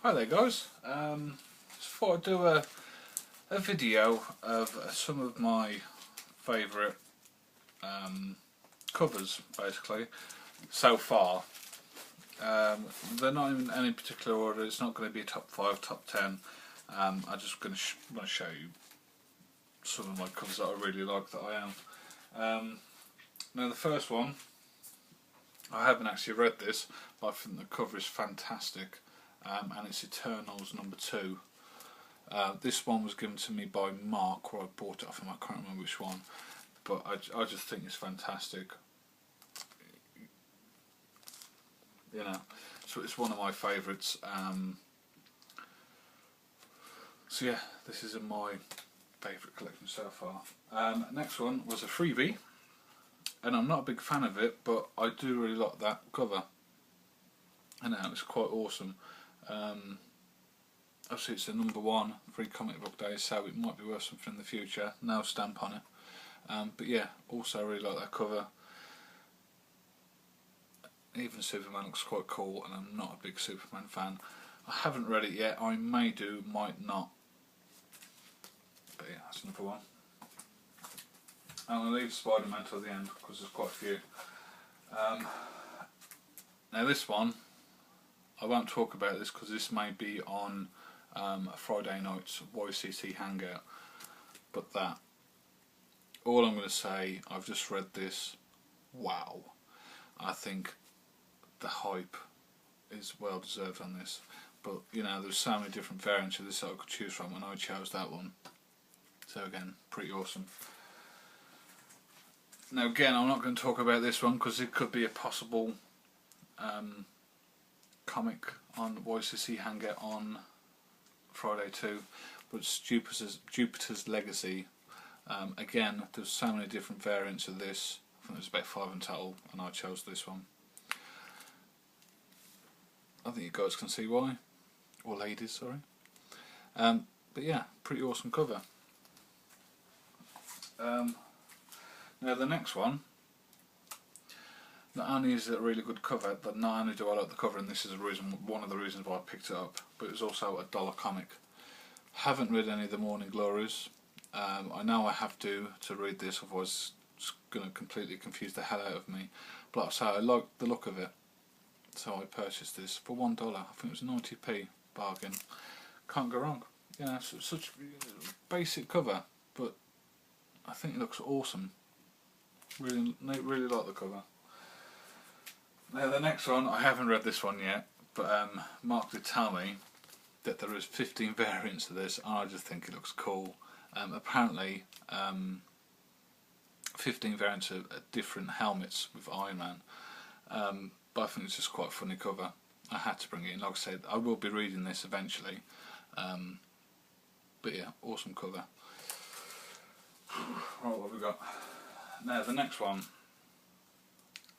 Hi there guys, just thought I'd do a video of some of my favourite covers basically so far. They're not in any particular order, it's not going to be a top 5, top 10. I'm just going to want to show you some of my covers that I really like that I am. Now the first one, I haven't actually read this, but I think the cover is fantastic. And it's Eternals #2. This one was given to me by Mark, where I bought it off him. I can't remember which one, but I just think it's fantastic. You know, so it's one of my favourites. So yeah, this is in my favourite collection so far. Next one was a freebie, and I'm not a big fan of it, but I do really like that cover. I know it's quite awesome. Obviously it's a #1 free comic book day, so it might be worth something in the future. No stamp on it, but yeah, also I really like that cover. Even Superman looks quite cool, and I'm not a big Superman fan. I haven't read it yet. I may do, might not, but yeah, that's another one. I'm going to leave Spider-Man till the end because there's quite a few. Now this one, I won't talk about this because this may be on Friday night's YCC hangout, but that, all I'm going to say, I've just read this, wow, I think the hype is well deserved on this, but you know, there's so many different variants of this that I could choose from, and I chose that one, so again, pretty awesome. Now again, I'm not going to talk about this one because it could be a possible comic on YCC hangout on Friday too, but it's Jupiter's Legacy. Again, there's so many different variants of this. I think there's about 5 in total, and I chose this one. I think you guys can see why, or ladies, sorry. But yeah, pretty awesome cover. Now the next one, not only is it a really good cover, but not only do I like the cover, and this is one of the reasons why I picked it up, but it's also a dollar comic. Haven't read any of the Morning Glories. I know I have to read this, otherwise it's going to completely confuse the hell out of me. But like I say, I like the look of it, so I purchased this for $1. I think it was 90p bargain. Can't go wrong. You know, such basic cover, but I think it looks awesome. Really like the cover. Now the next one, I haven't read this one yet, but Mark did tell me that there is 15 variants of this, and I just think it looks cool. Apparently 15 variants of different helmets with Iron Man, but I think it's just quite a funny cover. I had to bring it in. Like I said, I will be reading this eventually, but yeah, awesome cover. Right, what have we got? Now the next one,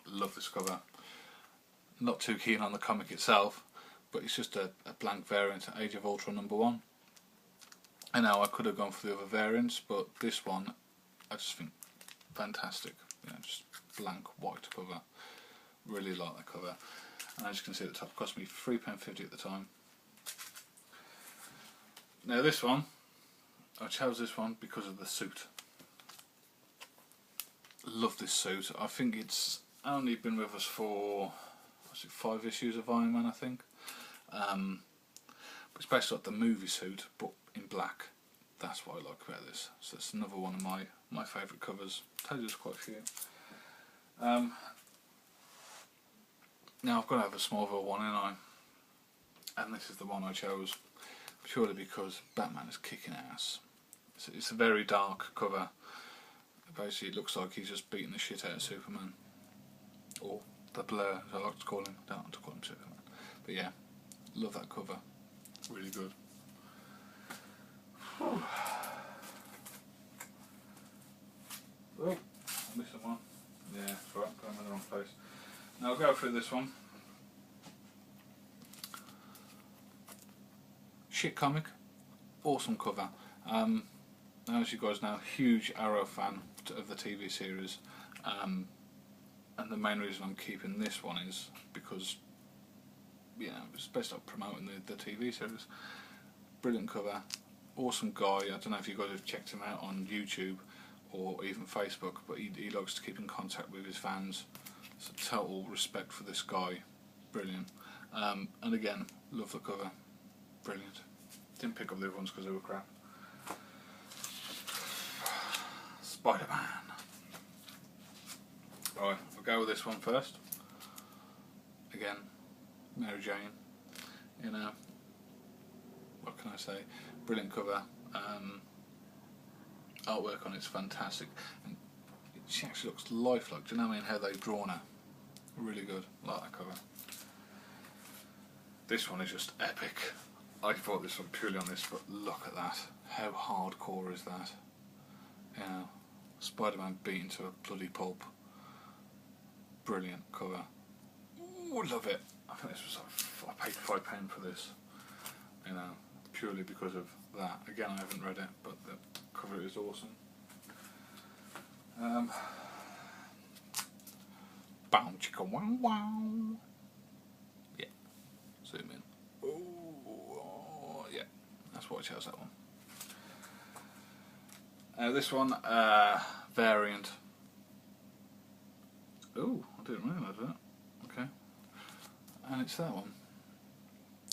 love this cover. Not too keen on the comic itself, but it's just a blank variant of Age of Ultron #1. I know I could have gone for the other variants, but this one I just think fantastic. You know, just blank white cover. Really like that cover. And as you can see at the top, it cost me £3.50 at the time. Now this one, I chose this one because of the suit. Love this suit. I think it's only been with us for 5 issues of Iron Man, I think. But it's basically like the movie suit, but in black. That's what I like about this. So it's another one of my favourite covers. I told you there's quite a few. Now I've got to have a Smallville one, ain't I? And this is the one I chose, purely because Batman is kicking ass. It's a very dark cover. Basically it looks like he's just beating the shit out of Superman. Or the Blur, as I like to call him. I don't like to call him Superman. But yeah, love that cover. Really good. Oh, I'm missing one. Yeah, that's right, I'm in the wrong place. Now I'll go through this one. Shit comic, awesome cover. As you guys know, huge Arrow fan of the TV series, and the main reason I'm keeping this one is because you know, it's based on promoting the TV series. Brilliant cover, awesome guy. I don't know if you guys have checked him out on YouTube or even Facebook, but he likes to keep in contact with his fans. So total respect for this guy, brilliant. And again, love the cover, brilliant. Didn't pick up the other ones because they were crap. Spider-Man. Alright, I'll go with this one first. Again, Mary Jane. You know, what can I say? Brilliant cover. Artwork on it's fantastic. And she actually looks lifelike. Do you know what I mean? How they've drawn her. Really good. Like that cover. This one is just epic. I bought this one purely on this, but look at that. How hardcore is that? You know, Spider-Man beaten to a bloody pulp. Brilliant cover. Ooh, love it. I think this was like, I paid £5 for this. You know, purely because of that. Again, I haven't read it, but the cover is awesome. Bow chicka wow wow. Yeah. Zoom in. Ooh, yeah. That's what I chose, that one. This one, variant. Ooh, I didn't realise that. Okay. And it's that one.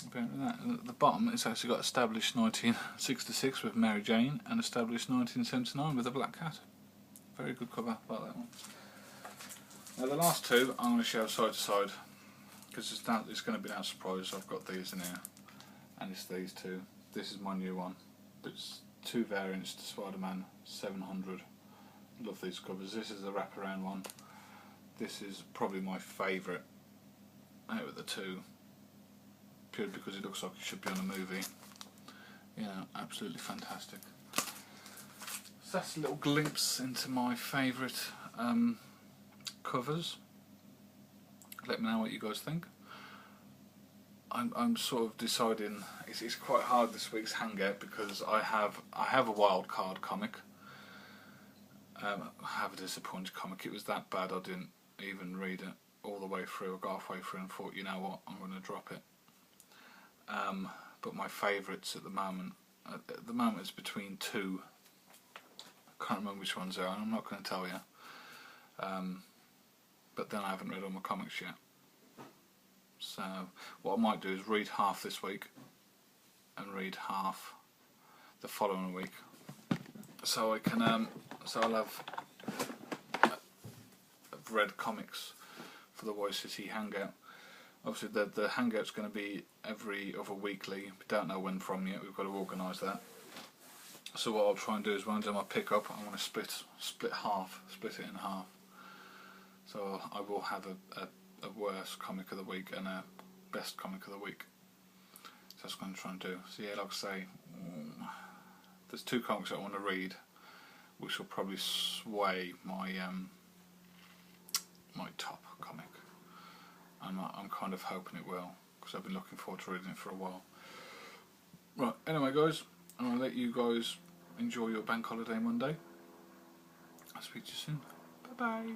Apparently that. And at the bottom it's actually got established 1966 with Mary Jane and established 1979 with a black cat. Very good cover, like that one. Now the last two I'm going to show side to side because it's going to be no surprise. I've got these in here and it's these two. This is my new one. It's two variants to Spider-Man 700. Love these covers. This is the wraparound one. This is probably my favourite out of the two, purely because it looks like it should be on a movie. You know, absolutely fantastic. So that's a little glimpse into my favourite covers. Let me know what you guys think. I'm sort of deciding. It's quite hard this week's hangout because I have a wild card comic. I have a disappointed comic. It was that bad I didn't even read it all the way through. I got halfway through and thought, you know what, I'm going to drop it. But my favourites at the moment it's between two. I can't remember which ones they are, and I'm not going to tell you. But then I haven't read all my comics yet. So what I might do is read half this week and read half the following week. So I can so I'll have I've read comics for the White City Hangout. Obviously the hangout's going to be every other weekly. We don't know when from yet. We've got to organise that. So what I'll try and do is when I do my pickup, I'm going to split it in half. So I will have a worst comic of the week and a best comic of the week. So that's what I'm trying to do. So yeah, like I say, there's two comics I want to read, which will probably sway my my top comic. I'm kind of hoping it will, because I've been looking forward to reading it for a while. Right, anyway guys, I'm going to let you guys enjoy your bank holiday Monday. I'll speak to you soon. Bye bye.